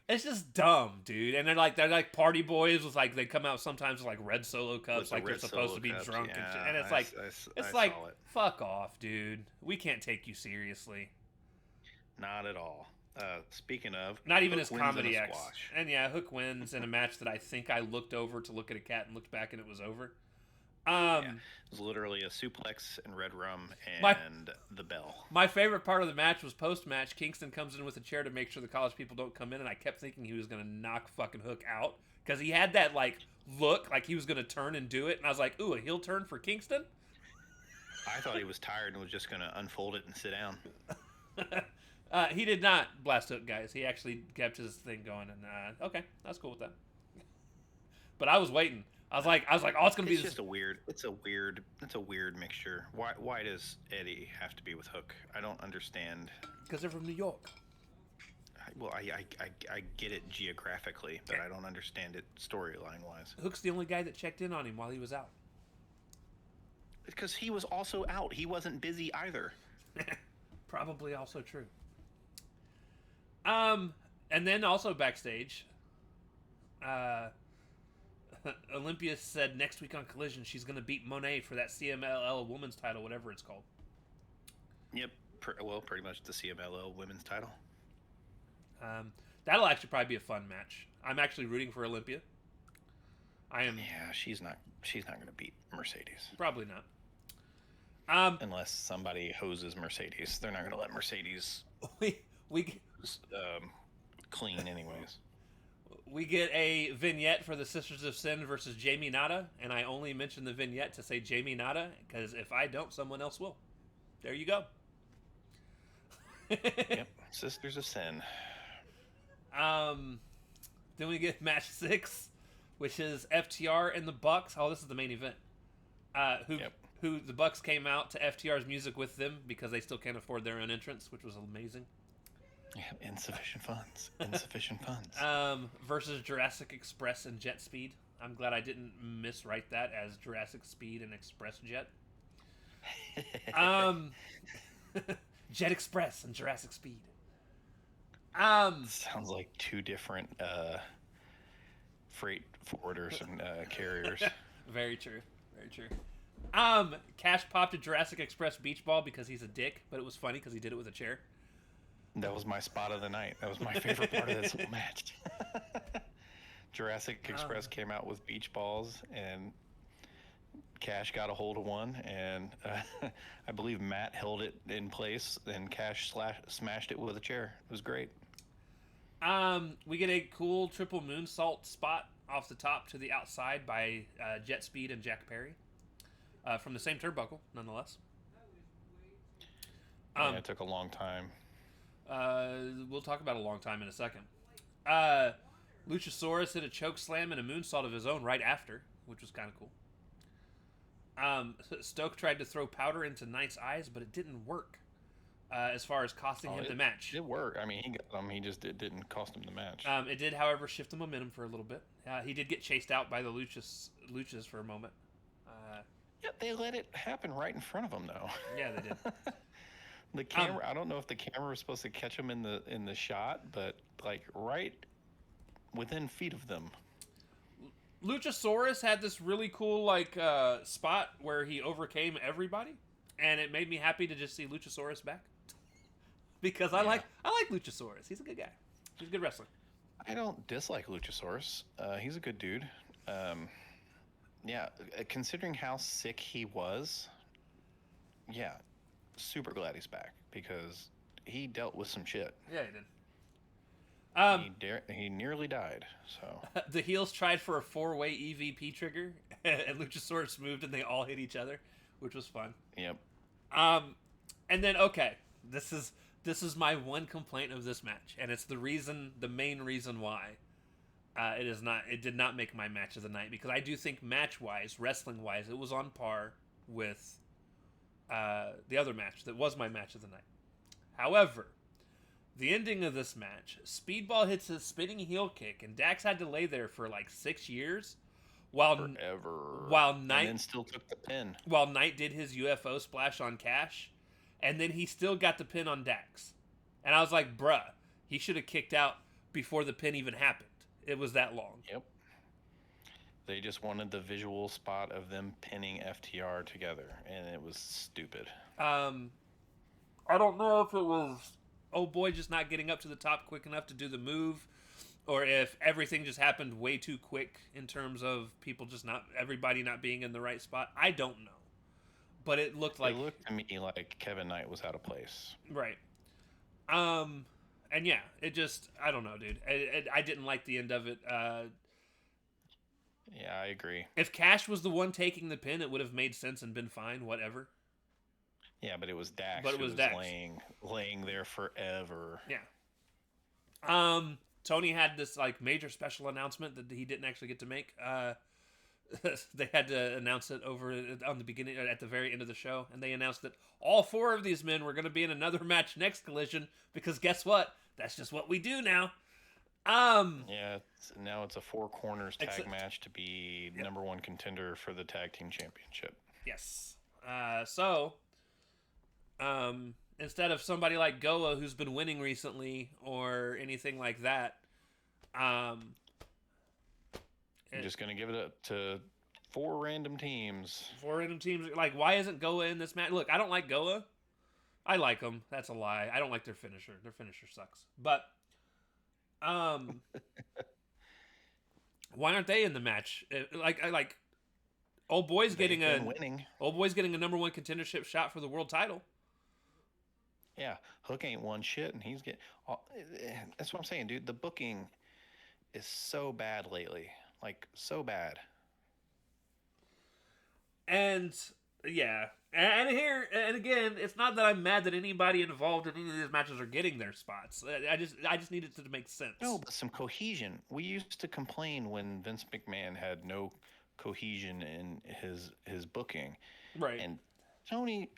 It's just dumb, dude. And they're like party boys with like, they come out sometimes with like red Solo cups, like they're supposed to be drunk and shit. And it's like fuck off, dude. We can't take you seriously.
Not at all. Speaking of,
not even his comedy acts. And yeah, Hook wins in a match that I think I looked over to look at a cat and looked back and it was over.
It was literally a suplex and red rum and the bell.
My favorite part of the match was post-match. Kingston comes in with a chair to make sure the college people don't come in, and I kept thinking he was going to knock fucking Hook out because he had that like look like he was going to turn and do it, and I was like, ooh, a heel turn for Kingston?
I thought he was tired and was just going to unfold it and sit down.
He did not blast Hook, guys. He actually kept his thing going, and okay, that's cool with that. But I was waiting. I was like, oh, it's gonna be.
It's just it's a weird mixture. Why does Eddie have to be with Hook? I don't understand.
Because they're from New York.
I get it geographically, but I don't understand it storyline wise.
Hook's the only guy that checked in on him while he was out.
Because he was also out. He wasn't busy either.
Probably also true. And then also backstage, Olympia said next week on Collision she's going to beat Monet for that CMLL women's title, whatever it's called.
Yep. Pretty much the CMLL women's title.
That'll actually probably be a fun match. I'm actually rooting for Olympia. I am.
Yeah, she's not going to beat Mercedes.
Probably not.
Unless somebody hoses Mercedes, they're not going to let Mercedes.
We
clean anyways.
We get a vignette for the Sisters of Sin versus Jamie Nada, and I only mention the vignette to say Jamie Nada because if I don't, someone else will. There you go.
Yep, Sisters of Sin.
Then we get match 6, which is FTR and the Bucks. Oh, this is the main event. Who the Bucks came out to FTR's music with them because they still can't afford their own entrance, which was amazing.
Yeah, insufficient funds.
Versus Jurassic Express and Jet Speed. I'm glad I didn't miswrite that as Jurassic Speed and Express Jet. Jet Express and Jurassic Speed.
Sounds like two different freight forwarders and carriers.
Very true. Very true. Cash popped a Jurassic Express beach ball because he's a dick, but it was funny because he did it with a chair.
That was my spot of the night. That was my favorite part of this whole match. Jurassic Express came out with beach balls, and Cash got a hold of one, and I believe Matt held it in place, and Cash smashed it with a chair. It was great.
We get a cool triple moonsault spot off the top to the outside by Jet Speed and Jack Perry from the same turnbuckle, nonetheless.
Yeah, it took a long time.
We'll talk about a long time in a second. Luchasaurus hit a choke slam and a moonsault of his own right after, which was kind of cool. Stoke tried to throw powder into Knight's eyes, but it didn't work. As far as costing him the match,
it worked. I mean, he got him. He just it didn't cost him the match.
It did, however, shift the momentum for a little bit. He did get chased out by the Luchas for a moment.
Yeah, they let it happen right in front of him, though.
Yeah, they did.
The camera. I don't know if the camera was supposed to catch him in the shot, but like right within feet of them.
Luchasaurus had this really cool spot where he overcame everybody, and it made me happy to just see Luchasaurus back. Because I like Luchasaurus. He's a good guy. He's a good wrestler.
I don't dislike Luchasaurus. He's a good dude. Yeah, considering how sick he was, yeah, super glad he's back because he dealt with some shit.
Yeah, he
did. He nearly died. So
the heels tried for a 4-way EVP trigger, and Luchasaurus moved, and they all hit each other, which was fun.
Yep.
And then this is my one complaint of this match, and it's the main reason why it did not make my match of the night, because I do think match-wise, wrestling-wise, it was on par with the other match that was my match of the night. However, the ending of this match, Speedball hits his spinning heel kick, and Dax had to lay there for like 6 years,
forever.
While Knight
and then still took the pin.
While Knight did his UFO splash on Cash, and then he still got the pin on Dax. And I was like, bruh, he should have kicked out before the pin even happened. It was that long.
Yep. They just wanted the visual spot of them pinning FTR together, and it was stupid.
I don't know if it was old boy just not getting up to the top quick enough to do the move, or if everything just happened way too quick in terms of everybody not being in the right spot. I don't know. But it looked
to me like Kevin Knight was out of place.
Right. And yeah, it just, I don't know, dude. I didn't like the end of it.
Yeah, I agree.
If Cash was the one taking the pin, it would have made sense and been fine, whatever.
Yeah, but it was Dax who was laying there forever.
Yeah. Tony had this major special announcement that he didn't actually get to make. They had to announce it at the very end of the show, and they announced that all 4 of these men were going to be in another match next Collision, because guess what? That's just what we do now.
Yeah, now it's a 4 corners tag match to be number 1 contender for the tag team championship.
Yes. Instead of somebody like Goa who's been winning recently or anything like that,
I'm just going to give it up to 4 random teams.
4 random teams. Like, why isn't Goa in this match? Look, I don't like Goa. I like them. That's a lie. I don't like their finisher. Their finisher sucks. But, why aren't they in the match? Old boy's getting a number 1 contendership shot for the world title.
Yeah, Hook ain't won shit, and he's getting. That's what I'm saying, dude. The booking is so bad lately. Like, so bad.
And yeah, and again, it's not that I'm mad that anybody involved in any of these matches are getting their spots. I just need it to make sense.
No, but some cohesion. We used to complain when Vince McMahon had no cohesion in his booking.
Right.
And Tony,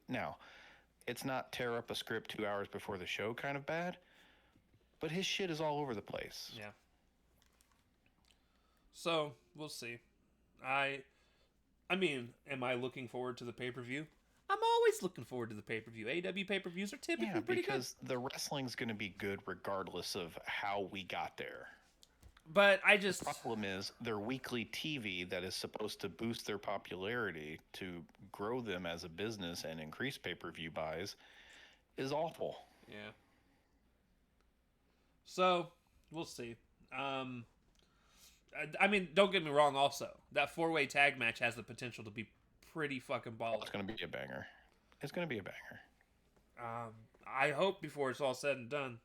now, it's not tear up a script 2 hours before the show kind of bad, but his shit is all over the place.
Yeah. So, we'll see. I mean, am I looking forward to the pay-per-view? I'm always looking forward to the pay-per-view. AEW pay-per-views are typically pretty good.
Because the wrestling's going to be good regardless of how we got there.
But I just
Problem is their weekly TV that is supposed to boost their popularity to grow them as a business and increase pay-per-view buys is awful.
yeah. So we'll see. Um, I mean, don't get me wrong. Also, that 4-way tag match has the potential to be pretty fucking baller.
It's going to be a banger. It's going to be a banger.
I hope before it's all said and done,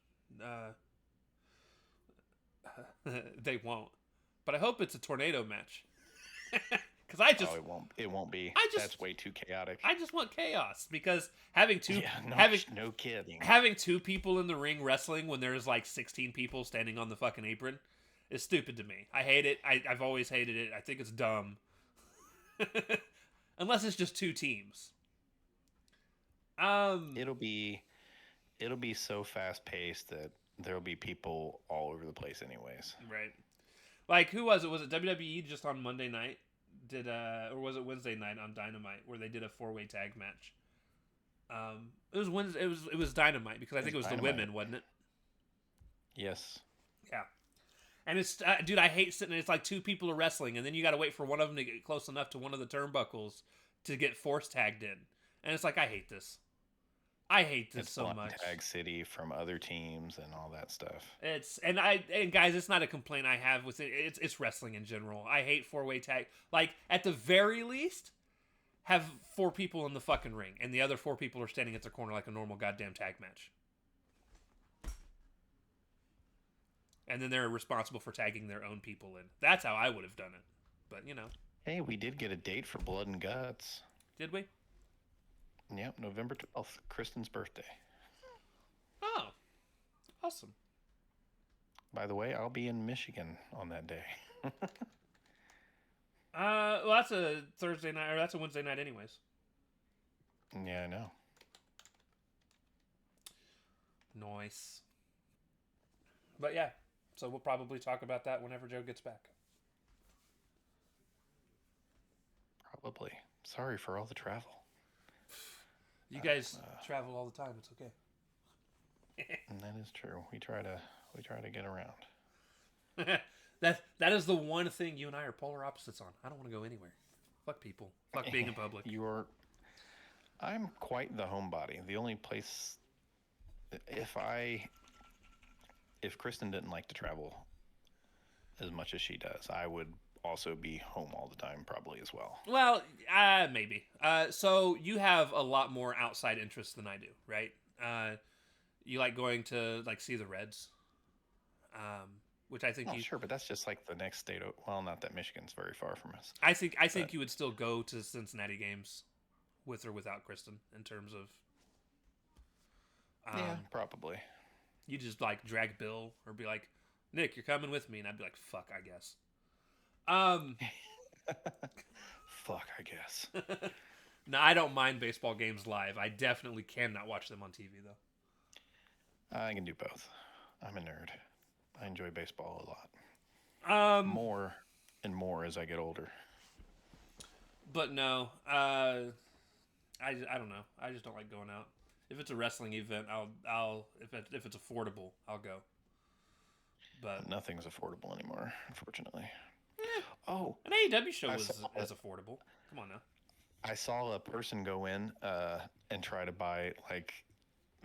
they won't. But I hope it's a tornado match. Because
it won't. It won't be. That's way too chaotic.
I just want chaos because having two,
no kidding.
Having two people in the ring wrestling when there's like 16 people standing on the fucking apron is stupid to me. I hate it. I've always hated it. I think it's dumb. Unless it's just two teams.
It'll be so fast paced that there'll be people all over the place anyways.
Right. Like, who was it? Was it WWE just on Monday night? Or was it Wednesday night on Dynamite where they did a 4-way tag match? It was Wednesday. It was Dynamite because I think it was Dynamite. The women, wasn't it?
Yes.
Yeah. And it's dude, I hate sitting. It's like two people are wrestling, and then you got to wait for one of them to get close enough to one of the turnbuckles to get force tagged in, and it's like I hate this. I hate this so much.
Tag City from other teams and all that stuff.
And guys, it's not a complaint I have with it. It's wrestling in general. I hate 4-way tag. Like, at the very least, have 4 people in the fucking ring, and the other 4 people are standing at the corner like a normal goddamn tag match. And then they're responsible for tagging their own people in. That's how I would have done it. But, you know.
Hey, we did get a date for Blood and Guts.
Did we?
Yep, November 12th, Kristen's birthday.
Oh, awesome.
By the way, I'll be in Michigan on that day.
Well, that's a Thursday night, or that's a Wednesday night anyways.
Yeah, I know.
Nice. But yeah, so we'll probably talk about that whenever Joe gets back.
Probably. Sorry for all the travel.
You guys travel all the time. It's okay.
That is true. We try to get around.
that is the one thing you and I are polar opposites on. I don't want to go anywhere. Fuck people. Fuck being in public.
I'm quite the homebody. The only place if Kristen didn't like to travel as much as she does, I would also be home all the time probably as well.
Well, maybe. So you have a lot more outside interests than I do, right? You like going to like see the Reds, which I think
sure, but that's just like the next state. Well, not that Michigan's very far from us.
I think you would still go to Cincinnati games with or without Kristen in terms of.
Yeah, probably.
You just like drag Bill or be like, Nick, you're coming with me, and I'd be like, fuck, I guess.
Fuck, I guess.
No, I don't mind baseball games live. I definitely cannot watch them on TV, though.
I can do both. I'm a nerd. I enjoy baseball a lot. More and more as I get older.
But no, I don't know. I just don't like going out. If it's a wrestling event, I'll if it's affordable, I'll go. But
nothing's affordable anymore, unfortunately.
Oh, an AEW show is affordable. Come on now.
I saw a person go in and try to buy like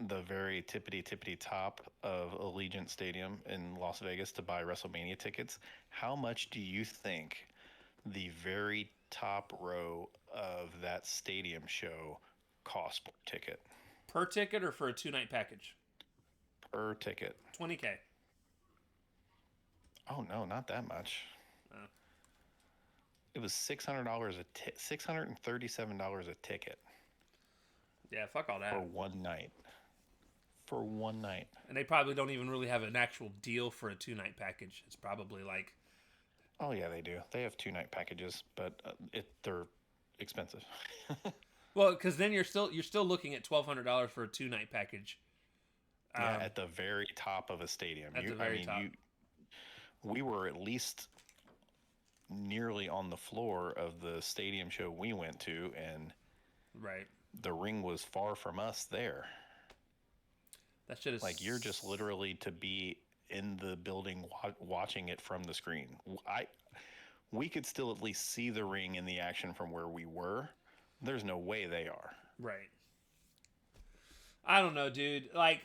the very tippity top of Allegiant Stadium in Las Vegas to buy WrestleMania tickets. How much do you think the very top row of that stadium show cost per ticket?
Per ticket or for a 2-night package?
Per ticket.
$20,000.
Oh no, not that much. Oh. It was $637 a ticket.
Yeah, fuck all that.
For one night.
And they probably don't even really have an actual deal for a 2-night package. It's probably like.
Oh yeah, they do. They have 2-night packages, but they're expensive.
Well, because then you're still looking at $1,200 for a 2-night package.
Yeah, at the very top of a stadium.
At the very top.
We were at least nearly on the floor of the stadium show we went to, and
right,
the ring was far from us there.
That shit is
like you're just literally to be in the building watching it from the screen. We could still at least see the ring in the action from where we were. There's no way they are.
Right. I don't know, dude. Like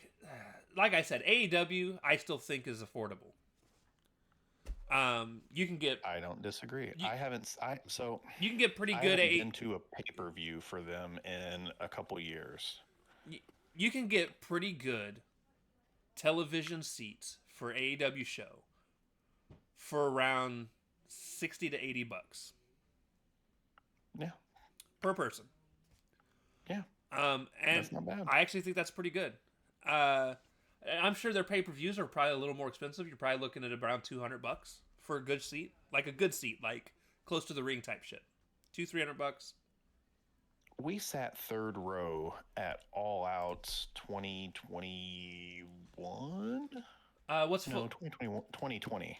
I said, AEW I still think is affordable. You can get
I don't disagree.
you can get pretty
I
good
haven't been to a pay-per-view for them in a couple years.
you can get pretty good television seats for AEW show for around $60 to $80
Yeah.
per person.
Yeah.
And
that's not bad.
I actually think that's pretty good. I'm sure their pay-per-views are probably a little more expensive. You're probably looking at around $200 for a good seat, like close to the ring type shit. $200-$300.
We sat third row at All Out 2021.
What's
no 2021 2020?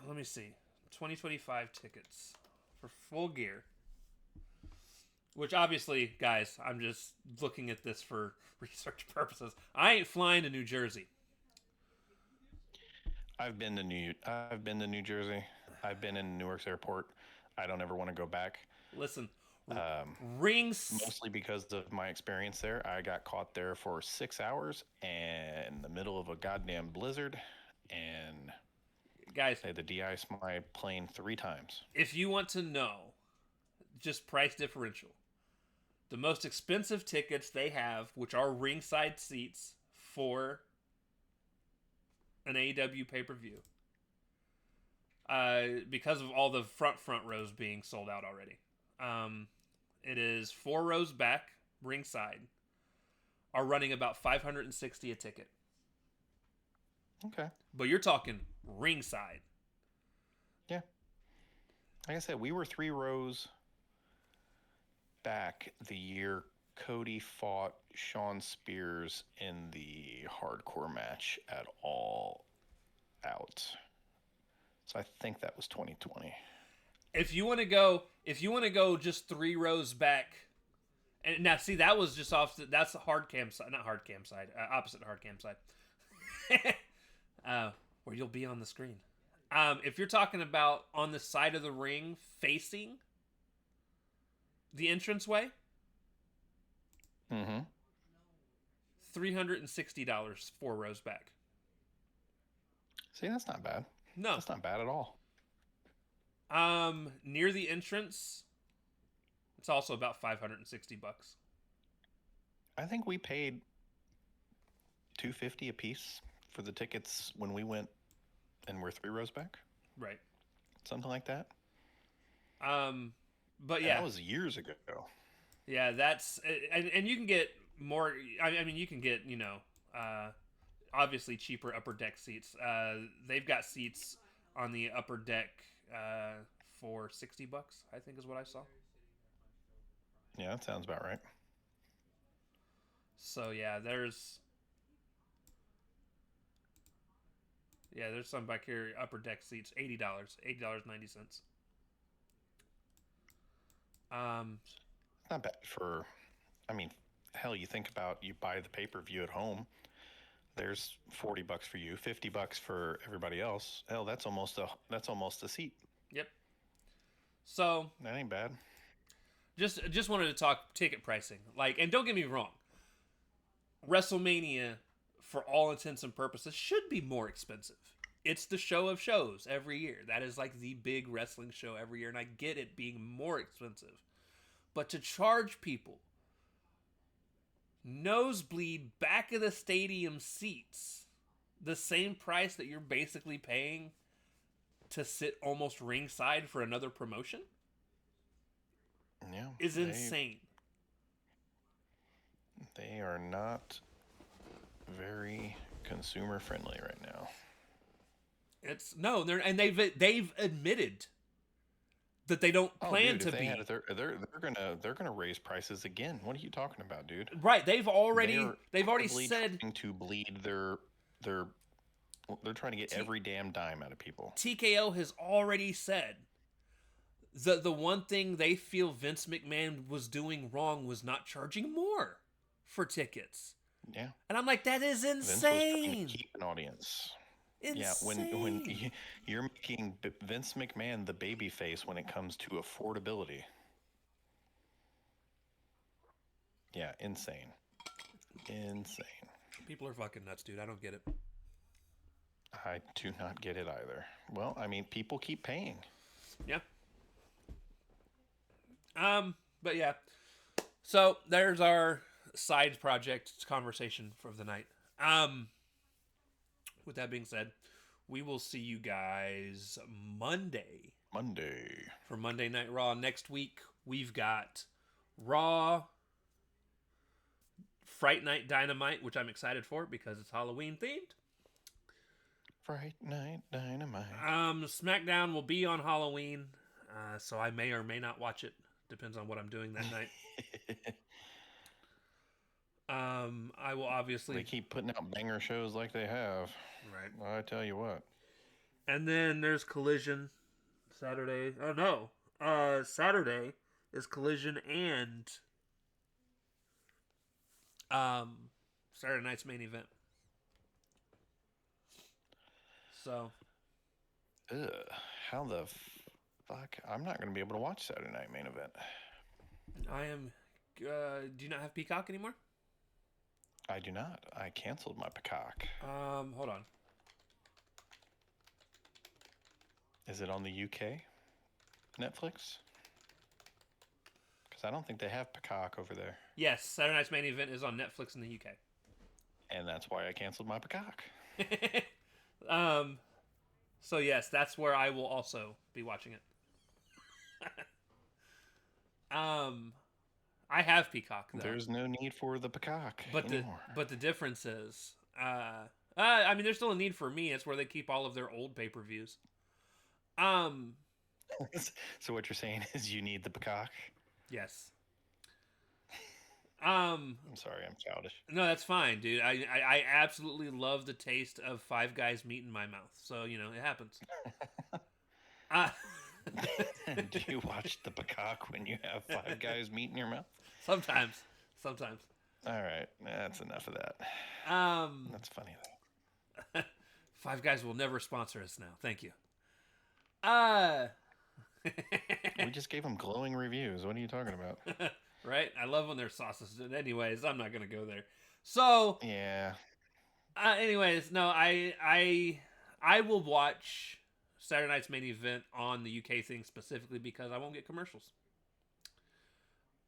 Let me see. 2025 tickets for Full Gear. Which obviously, guys, I'm just looking at this for research purposes. I ain't flying to New Jersey.
I've been to New Jersey. I've been in Newark's airport. I don't ever want to go back.
Listen,
rings mostly because of my experience there. I got caught there for 6 hours and in the middle of a goddamn blizzard, and
guys,
they had to de-ice my plane 3 times.
If you want to know just price differential, the most expensive tickets they have, which are ringside seats for an AEW pay-per-view, because of all the front rows being sold out already. It is 4 rows back, ringside, are running about $560 a ticket.
Okay.
But you're talking ringside.
Yeah. Like I said, we were 3 rows back the year Cody fought Shawn Spears in the hardcore match at All Out. So I think that was 2020.
If you want to go just 3 rows back, and now see that was just off. That's the hard cam side, not hard cam side, opposite hard cam side, where you'll be on the screen. If you're talking about on the side of the ring facing the entranceway, $360 4 rows back.
See, that's not bad.
No,
that's not bad at all.
Near the entrance, it's also about $560.
I think we paid $250 a piece for the tickets when we went, and we're 3 rows back.
Right.
Something like that.
But yeah,
that was years ago.
Yeah, that's and you can get more. I mean, you can get obviously cheaper upper deck seats. They've got seats on the upper deck for $60, I think is what I saw.
Yeah, that sounds about right.
So yeah, there's some back here, upper deck seats, $80.90.
Not bad for, I mean, hell, you think about, you buy the pay-per-view at home, there's $40 for you, $50 for everybody else. Hell, that's almost a seat.
Yep. So
that ain't bad.
Just wanted to talk ticket pricing. And don't get me wrong, WrestleMania, for all intents and purposes, should be more expensive. It's the show of shows every year. That is like the big wrestling show every year, and I get it being more expensive. But to charge people nosebleed back of the stadium seats the same price that you're basically paying to sit almost ringside for another promotion is insane.
They are not very consumer friendly right now.
They've admitted that they don't plan to be.
They're gonna raise prices again. What are you talking about, dude?
Right? They've already said
trying to bleed their. They're trying to get every damn dime out of people.
TKO has already said that the one thing they feel Vince McMahon was doing wrong was not charging more for tickets.
Yeah.
And I'm like, that is
Vince was trying to
insane.
keep an audience. Yeah, when
Insane.
you're making Vince McMahon the baby face when it comes to affordability. Yeah, insane. Insane.
People are fucking nuts, dude. I don't get it.
I do not get it either. Well, I mean, people keep paying.
Yeah. But yeah. So there's our side project conversation for the night. With that being said, we will see you guys Monday
Monday.
for Monday Night Raw. Next week, we've got Raw, Fright Night Dynamite, which I'm excited for because it's Halloween themed.
Fright Night Dynamite.
SmackDown will be on Halloween, so I may or may not watch it. Depends on what I'm doing that night. I will obviously.
They keep putting out banger shows like they have.
Right.
I tell you what.
And then there's Collision Saturday. Oh no. Saturday is Collision and Saturday night's main event. So
Ugh, how the fuck? I'm not going to be able to watch Saturday Night Main Event.
I am. Do you not have Peacock anymore?
I do not. I canceled my Peacock.
Hold on.
Is it on the UK Netflix? Because I don't think they have Peacock over there.
Yes, Saturday night's main event is on Netflix in the UK.
And that's why I canceled my Peacock.
So yes, that's where I will also be watching it. I have Peacock though.
There's no need for the Peacock anymore.
But the difference is, I mean, there's still a need for me. It's where they keep all of their old pay-per-views.
So what you're saying is you need the Peacock?
Yes.
I'm sorry, I'm childish.
No, that's fine, dude. I absolutely love the taste of Five Guys meat in my mouth. So, you know, it happens.
Do you watch the Peacock when you have Five Guys meat in your mouth?
Sometimes.
All right, that's enough of that. That's funny though.
Five Guys will never sponsor us now. Thank you.
We just gave them glowing reviews. What are you talking about?
Right? I love when they're sauces. Anyways, I'm not gonna go there. So
Yeah.
Anyways, no, I will watch Saturday night's main event on the UK thing specifically because I won't get commercials.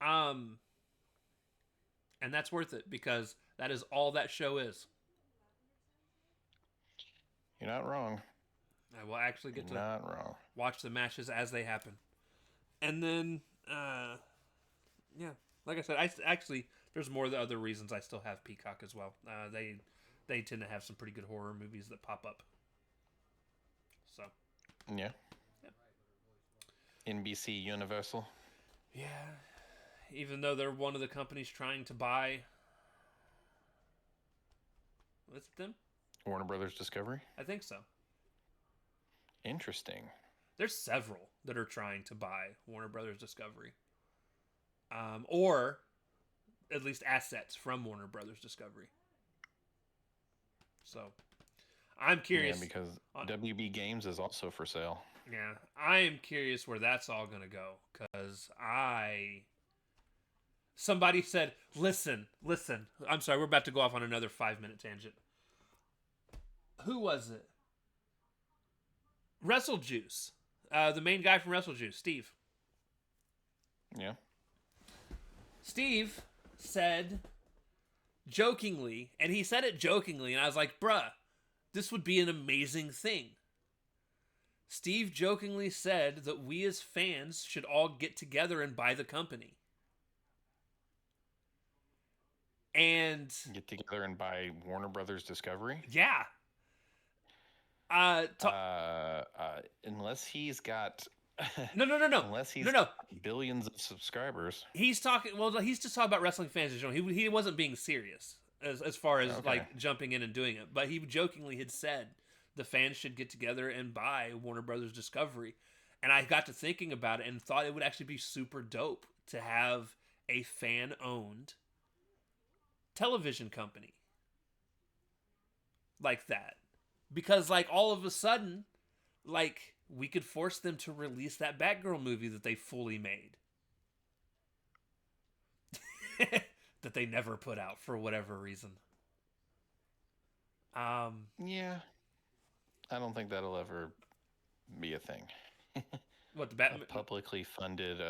And that's worth it because that is all that show is.
You're not wrong.
I will actually get to watch the matches as they happen. And then, yeah, like I said, there's more the other reasons I still have Peacock as well. They tend to have some pretty good horror movies that pop up. So.
Yeah. NBC Universal.
Yeah. Even though they're one of the companies trying to buy. What's it them?
Warner Brothers Discovery?
I think so.
Interesting.
There's several that are trying to buy Warner Brothers Discovery. Or at least assets from Warner Brothers Discovery. So, I'm curious.
Yeah, because WB Games is also for sale.
Yeah, I am curious where that's all going to go. Because somebody said, listen. I'm sorry, we're about to go off on another 5-minute tangent. Who was it? Wrestle Juice. The main guy from Wrestle Juice, Steve.
Yeah.
Steve said jokingly, and he said it jokingly, and I was like, bruh, this would be an amazing thing. Steve jokingly said that we as fans should all get together and buy the company. And
get together and buy Warner Brothers Discovery?
Yeah.
Unless he's got
No.
Unless he's got billions of subscribers.
He's just talking about wrestling fans in general. He wasn't being serious as far as like jumping in and doing it. But he jokingly had said the fans should get together and buy Warner Brothers Discovery. And I got to thinking about it and thought it would actually be super dope to have a fan-owned television company like that. Because, like, all of a sudden, like, we could force them to release that Batgirl movie that they fully made. That they never put out for whatever reason.
Yeah, I don't think that'll ever be a thing.
What, the
A
Batman?
publicly funded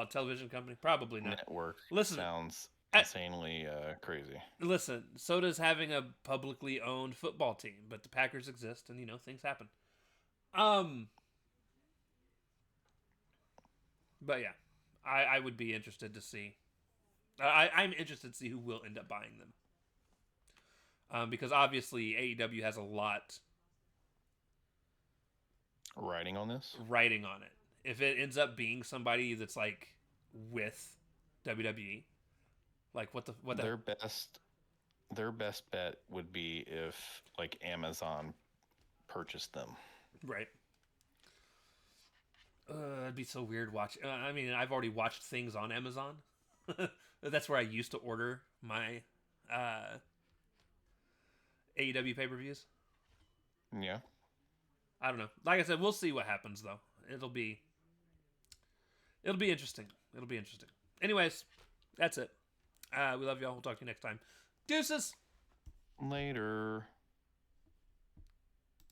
Television company? Probably not.
network
Listen,
sounds
I,
insanely crazy.
listen. So does having a publicly owned football team, but the Packers exist, and things happen. But yeah, I would be interested to see. I'm interested to see who will end up buying them. Because obviously AEW has a lot
Writing on this?
writing on it. If it ends up being somebody that's like with WWE, like what
Their best bet would be if like Amazon purchased them.
right? It'd be so weird watching. I mean, I've already watched things on Amazon. That's where I used to order my AEW pay-per-views.
Yeah.
I don't know. Like I said, we'll see what happens though. It'll be interesting. It'll be interesting. Anyways, that's it. We love y'all. We'll talk to you next time. Deuces.
Later.